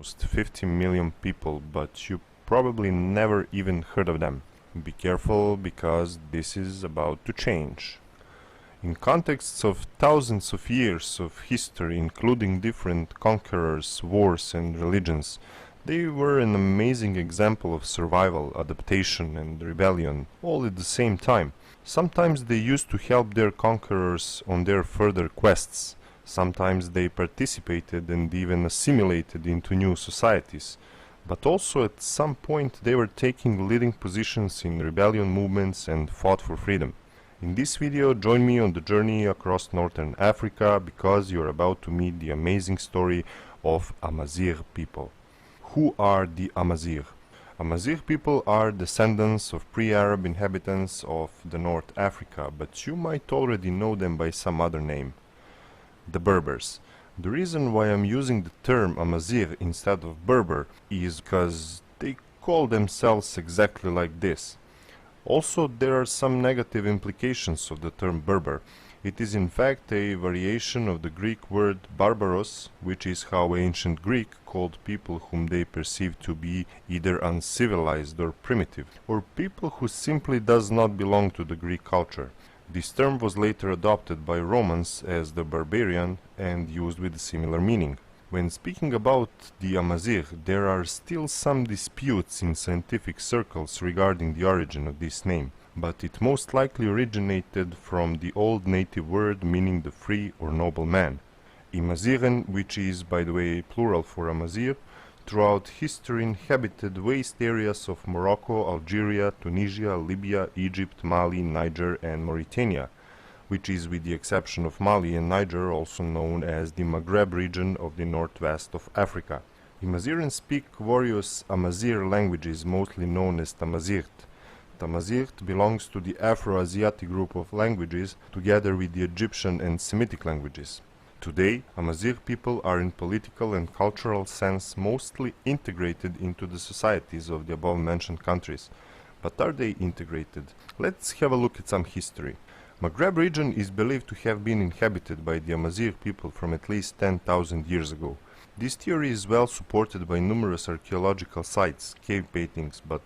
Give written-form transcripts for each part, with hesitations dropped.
almost 50 million people, but you probably never even heard of them. Be careful, because this is about to change. In contexts of thousands of years of history, including different conquerors, wars and religions, they were an amazing example of survival, adaptation and rebellion, all at the same time. Sometimes they used to help their conquerors on their further quests. Sometimes they participated and even assimilated into new societies. But also at some point they were taking leading positions in rebellion movements and fought for freedom. In this video, join me on the journey across northern Africa, because you're about to meet the amazing story of Amazigh people. Who are the Amazigh? Amazigh people are descendants of pre-Arab inhabitants of the North Africa, but you might already know them by some other name. The Berbers. The reason why I'm using the term Amazigh instead of Berber is because they call themselves exactly like this. Also, there are some negative implications of the term Berber. It is in fact a variation of the Greek word barbaros, which is how ancient Greek called people whom they perceived to be either uncivilized or primitive, or people who simply does not belong to the Greek culture. This term was later adopted by Romans as the barbarian and used with a similar meaning. When speaking about the Amazigh, there are still some disputes in scientific circles regarding the origin of this name, but it most likely originated from the old native word meaning the free or noble man. Imaziren, which is by the way plural for Amazigh, throughout history inhabited vast areas of Morocco, Algeria, Tunisia, Libya, Egypt, Mali, Niger and Mauritania, which is, with the exception of Mali and Niger, also known as the Maghreb region of the northwest of Africa. Imazighen speak various Amazigh languages, mostly known as Tamazight. Tamazight belongs to the Afro-Asiatic group of languages, together with the Egyptian and Semitic languages. Today, Amazigh people are in political and cultural sense mostly integrated into the societies of the above-mentioned countries. But are they integrated? Let's have a look at some history. Maghreb region is believed to have been inhabited by the Amazigh people from at least 10,000 years ago. This theory is well supported by numerous archaeological sites, cave paintings, but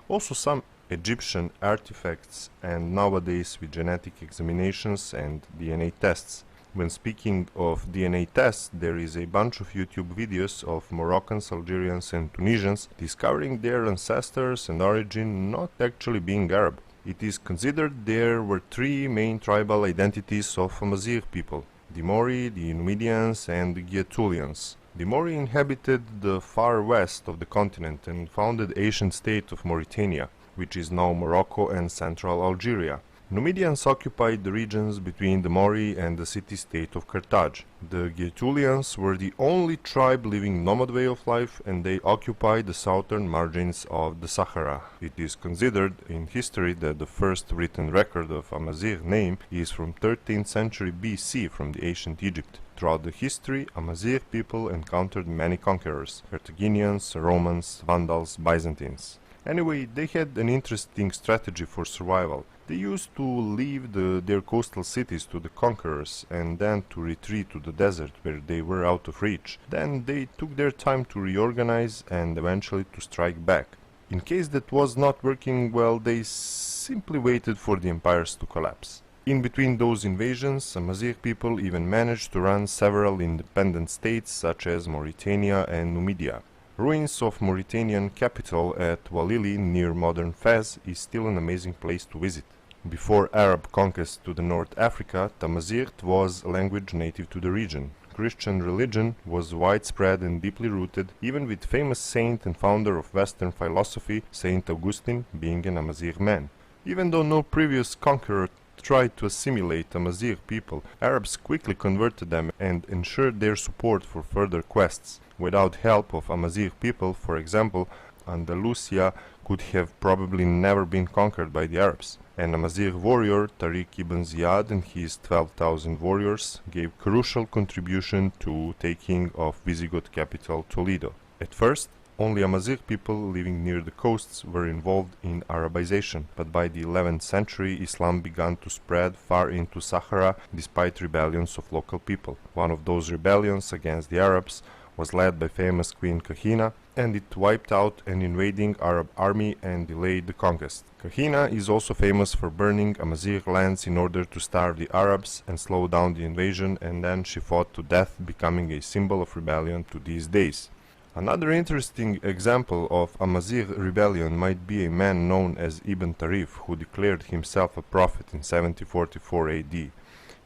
also some Egyptian artifacts, and nowadays with genetic examinations and DNA tests. When speaking of DNA tests, there is a bunch of YouTube videos of Moroccans, Algerians and Tunisians discovering their ancestors and origin not actually being Arab. It is considered there were three main tribal identities of Amazigh people: the Mori, the Numidians and the Gaetulians. The Mori inhabited the far west of the continent and founded the ancient state of Mauritania, which is now Morocco and central Algeria. Numidians occupied the regions between the Mori and the city-state of Carthage. The Gaetulians were the only tribe living nomad way of life, and they occupied the southern margins of the Sahara. It is considered in history that the first written record of Amazigh name is from 13th century BC from the ancient Egypt. Throughout the history, Amazigh people encountered many conquerors: Carthaginians, Romans, Vandals, Byzantines. Anyway, they had an interesting strategy for survival. They used to leave their coastal cities to the conquerors and then to retreat to the desert where they were out of reach. Then they took their time to reorganize and eventually to strike back. In case that was not working well, they simply waited for the empires to collapse. In between those invasions, Amazigh people even managed to run several independent states such as Mauritania and Numidia. Ruins of Mauritanian capital at Walili near modern Fez is still an amazing place to visit. Before Arab conquest to the North Africa, Tamazight was a language native to the region. Christian religion was widespread and deeply rooted, even with famous saint and founder of Western philosophy, Saint Augustine, being an Amazigh man. Even though no previous conqueror tried to assimilate Amazigh people, Arabs quickly converted them and ensured their support for further quests. Without help of Amazigh people, for example, Andalusia could have probably never been conquered by the Arabs. An Amazigh warrior, Tariq ibn Ziyad and his 12,000 warriors, gave crucial contribution to taking of Visigoth capital Toledo. At first, only Amazigh people living near the coasts were involved in Arabization, but by the 11th century Islam began to spread far into Sahara despite rebellions of local people. One of those rebellions against the Arabs was led by famous Queen Kahina, and it wiped out an invading Arab army and delayed the conquest. Kahina is also famous for burning Amazigh lands in order to starve the Arabs and slow down the invasion, and then she fought to death, becoming a symbol of rebellion to these days. Another interesting example of Amazigh rebellion might be a man known as Ibn Tarif, who declared himself a prophet in 7044 AD.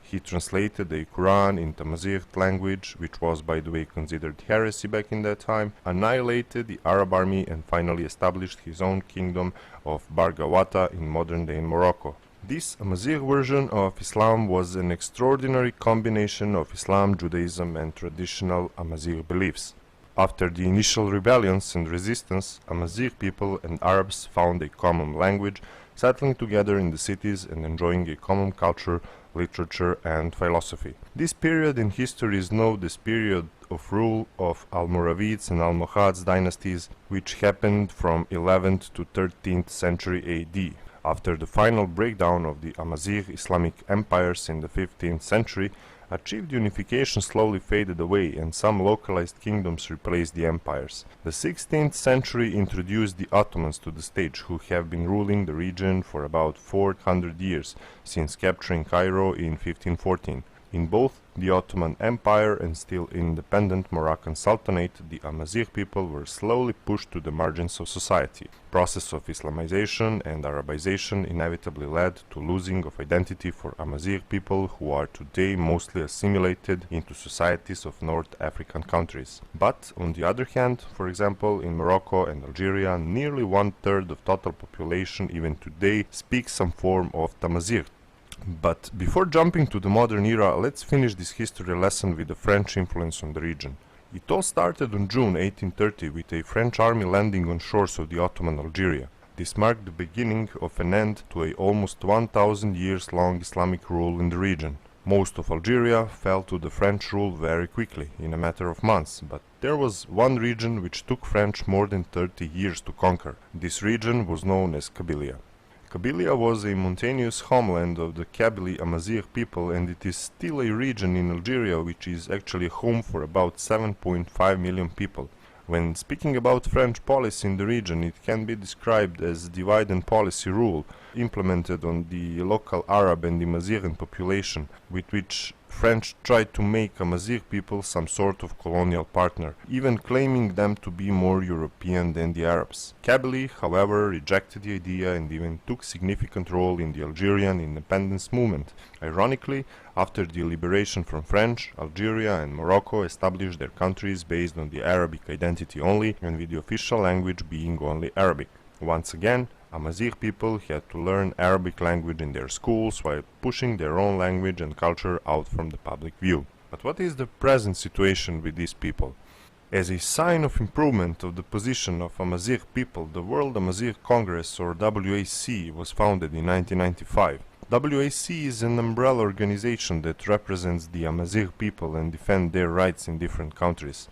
He translated the Quran into Amazigh language, which was, by the way, considered heresy back in that time, annihilated the Arab army, and finally established his own kingdom of Bargawata in modern-day Morocco. This Amazigh version of Islam was an extraordinary combination of Islam, Judaism, and traditional Amazigh beliefs. After the initial rebellions and resistance, Amazigh people and Arabs found a common language, settling together in the cities and enjoying a common culture, literature, and philosophy. This period in history is known as period of rule of Almoravids and Almohads dynasties, which happened from 11th to 13th century AD. After the final breakdown of the Amazigh Islamic empires in the 15th century, achieved unification slowly faded away, and some localized kingdoms replaced the empires. The 16th century introduced the Ottomans to the stage, who have been ruling the region for about 400 years, since capturing Cairo in 1514. In both the Ottoman Empire and still independent Moroccan Sultanate, the Amazigh people were slowly pushed to the margins of society. Process of Islamization and Arabization inevitably led to losing of identity for Amazigh people, who are today mostly assimilated into societies of North African countries. But, on the other hand, for example, in Morocco and Algeria, nearly one-third of total population even today speaks some form of Tamazight. But before jumping to the modern era, let's finish this history lesson with the French influence on the region. It all started on June 1830 with a French army landing on shores of the Ottoman Algeria. This marked the beginning of an end to a almost 1,000 years long Islamic rule in the region. Most of Algeria fell to the French rule very quickly, in a matter of months, but there was one region which took French more than 30 years to conquer. This region was known as Kabylia. Kabylia was a mountainous homeland of the Kabylie Amazigh people, and it is still a region in Algeria which is actually home for about 7.5 million people. When speaking about French policy in the region, it can be described as divide and policy rule implemented on the local Arab and Amazigh population, with which French tried to make Amazigh people some sort of colonial partner, even claiming them to be more European than the Arabs. Kabylie, however, rejected the idea and even took significant role in the Algerian independence movement. Ironically, after the liberation from French, Algeria and Morocco established their countries based on the Arabic identity only, and with the official language being only Arabic. Once again, Amazigh people had to learn Arabic language in their schools while pushing their own language and culture out from the public view. But what is the present situation with these people? As a sign of improvement of the position of Amazigh people, the World Amazigh Congress, or WAC, was founded in 1995. WAC is an umbrella organization that represents the Amazigh people and defends their rights in different countries.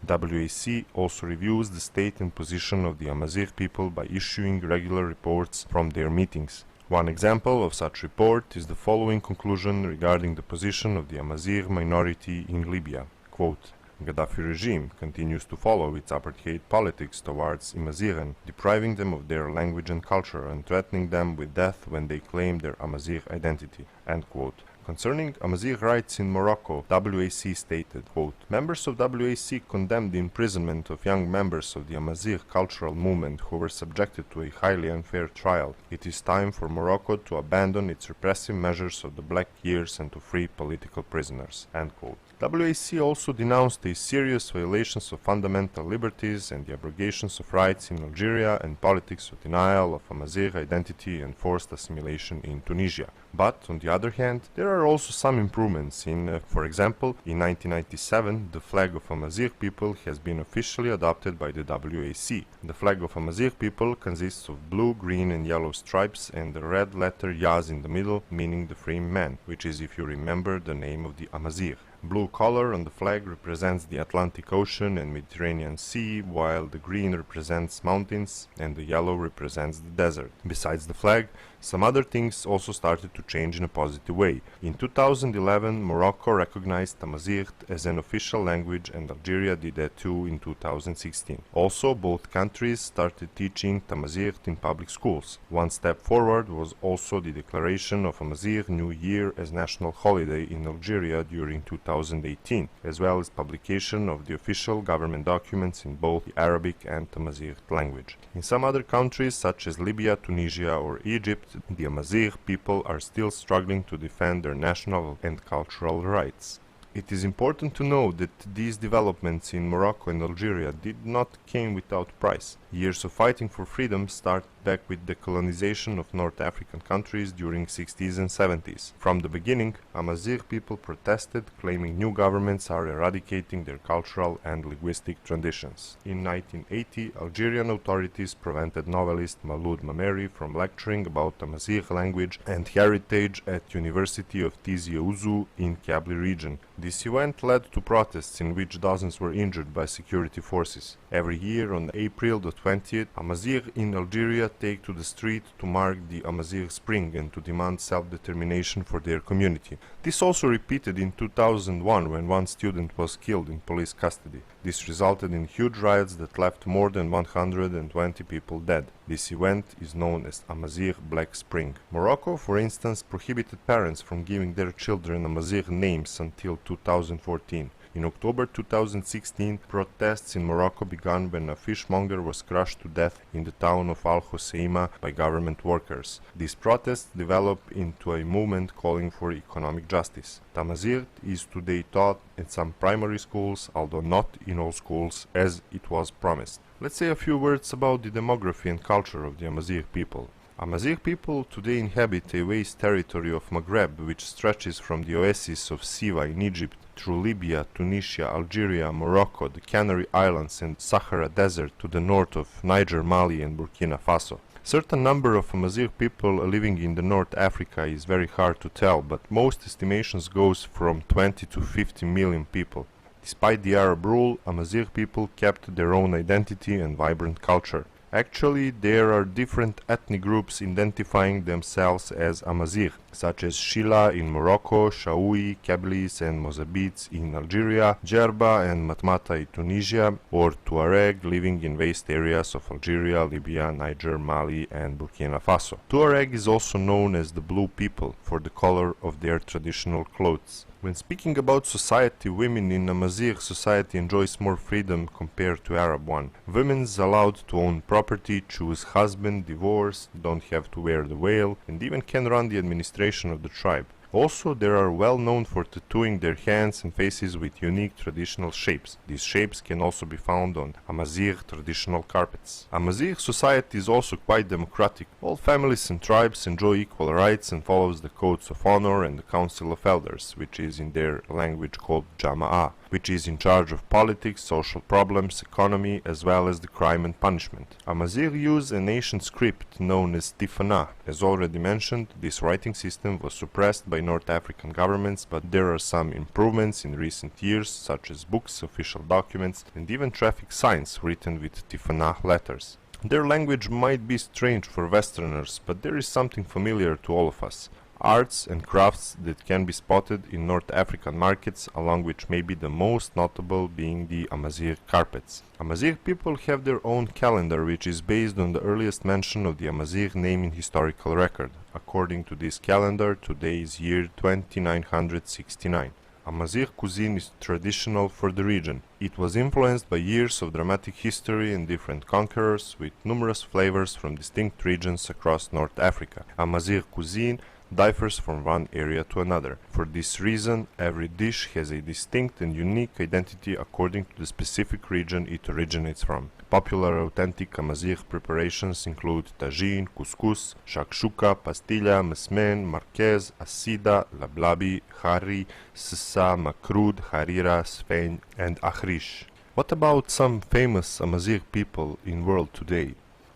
WAC also reviews the state and position of the Amazigh people by issuing regular reports from their meetings. One example of such report is the following conclusion regarding the position of the Amazigh minority in Libya. Quote, Gaddafi regime continues to follow its apartheid politics towards Amazigh, depriving them of their language and culture and threatening them with death when they claim their Amazigh identity. End quote. Concerning Amazigh rights in Morocco, WAC stated, quote, members of WAC condemned the imprisonment of young members of the Amazigh cultural movement who were subjected to a highly unfair trial. It is time for Morocco to abandon its repressive measures of the Black Years and to free political prisoners. End quote. WAC also denounced the serious violations of fundamental liberties and the abrogations of rights in Algeria and politics of denial of Amazigh identity and forced assimilation in Tunisia. But, on the other hand, there are also some improvements. For example, in 1997, the flag of Amazigh people has been officially adopted by the WAC. The flag of Amazigh people consists of blue, green and yellow stripes and the red letter Yaz in the middle, meaning the free man, which is, if you remember, the name of the Amazigh. Blue color on the flag represents the Atlantic Ocean and Mediterranean Sea, while the green represents mountains and the yellow represents the desert. Besides the flag, some other things also started to change in a positive way. In 2011, Morocco recognized Amazigh as an official language, and Algeria did that too in 2016. Also, both countries started teaching Amazigh in public schools. One step forward was also the declaration of Amazigh New Year as national holiday in Algeria during 2018, as well as publication of the official government documents in both the Arabic and Amazigh language. In some other countries, such as Libya, Tunisia, or Egypt, the Amazigh people are still struggling to defend their national and cultural rights. It is important to note that these developments in Morocco and Algeria did not come without price. Years of fighting for freedom start back with the colonization of North African countries during 60s and 70s. From the beginning, Amazigh people protested, claiming new governments are eradicating their cultural and linguistic traditions. In 1980, Algerian authorities prevented novelist Maloud Mameri from lecturing about Amazigh language and heritage at University of Tizi Ouzou in Kabylie region. This event led to protests in which dozens were injured by security forces. Every year on April the 20th, Amazigh in Algeria take to the street to mark the Amazigh Spring and to demand self-determination for their community. This also repeated in 2001 when one student was killed in police custody. This resulted in huge riots that left more than 120 people dead. This event is known as Amazigh Black Spring. Morocco, for instance, prohibited parents from giving their children Amazigh names until 2014. In October 2016, protests in Morocco began when a fishmonger was crushed to death in the town of Al Hoceima by government workers. These protests developed into a movement calling for economic justice. Amazigh is today taught in some primary schools, although not in all schools, as it was promised. Let's say a few words about the demography and culture of the Amazigh people. Amazigh people today inhabit a vast territory of Maghreb, which stretches from the oasis of Siva in Egypt through Libya, Tunisia, Algeria, Morocco, the Canary Islands and Sahara Desert to the north of Niger, Mali and Burkina Faso. Certain number of Amazigh people living in the North Africa is very hard to tell, but most estimations goes from 20 to 50 million people. Despite the Arab rule, Amazigh people kept their own identity and vibrant culture. Actually, there are different ethnic groups identifying themselves as Amazigh, such as Shila in Morocco, Shaoui, Kabylese and Mozabites in Algeria, Djerba and Matmata in Tunisia, or Tuareg living in vast areas of Algeria, Libya, Niger, Mali and Burkina Faso. Tuareg is also known as the Blue People for the color of their traditional clothes. When speaking about society, women in Amazigh society enjoys more freedom compared to Arab one. Women's allowed to own property, choose husband, divorce, don't have to wear the veil, and even can run the administration of the tribe. Also, they are well known for tattooing their hands and faces with unique traditional shapes. These shapes can also be found on Amazigh traditional carpets. Amazigh society is also quite democratic. All families and tribes enjoy equal rights and follows the codes of honor and the council of elders, which is in their language called Jama'ah, which is in charge of politics, social problems, economy, as well as the crime and punishment. Amazigh use an ancient script known as Tifanah. As already mentioned, this writing system was suppressed by North African governments, but there are some improvements in recent years, such as books, official documents, and even traffic signs written with Tifanah letters. Their language might be strange for Westerners, but there is something familiar to all of us. Arts and crafts that can be spotted in North African markets, along which may be the most notable being the Amazigh carpets. Amazigh people have their own calendar, which is based on the earliest mention of the Amazigh name in historical record. According to this calendar, today is year 2969. Amazigh cuisine is traditional for the region. It was influenced by years of dramatic history and different conquerors, with numerous flavors from distinct regions across North Africa. Amazigh cuisine differs from one area to another. For this reason, every dish has a distinct and unique identity according to the specific region it originates from. Popular authentic Amazigh preparations include tagine, couscous, shakshuka, pastilla, mesmen, marquez, asida, lablabi, hari, sissa, makrud, harira, sfein, and achrish. What about some famous Amazigh people in world today?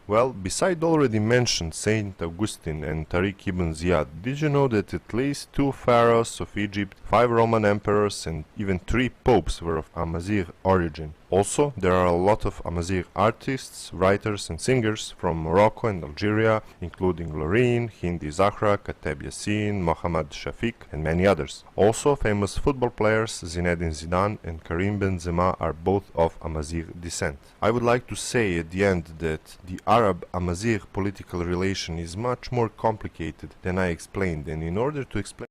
Well, beside already mentioned Saint Augustine and Tariq ibn Ziyad, did you know that at least 2 pharaohs of Egypt, 5 Roman emperors and even 3 popes were of Amazigh origin? Also, there are a lot of Amazigh artists, writers and singers from Morocco and Algeria, including Loreen, Hindi Zahra, Kateb Yassin, Mohammad Shafiq and many others. Also, famous football players Zinedine Zidane and Karim Benzema are both of Amazigh descent. I would like to say at the end that the Arab-Amazigh political relation is much more complicated than I explained, and in order to explain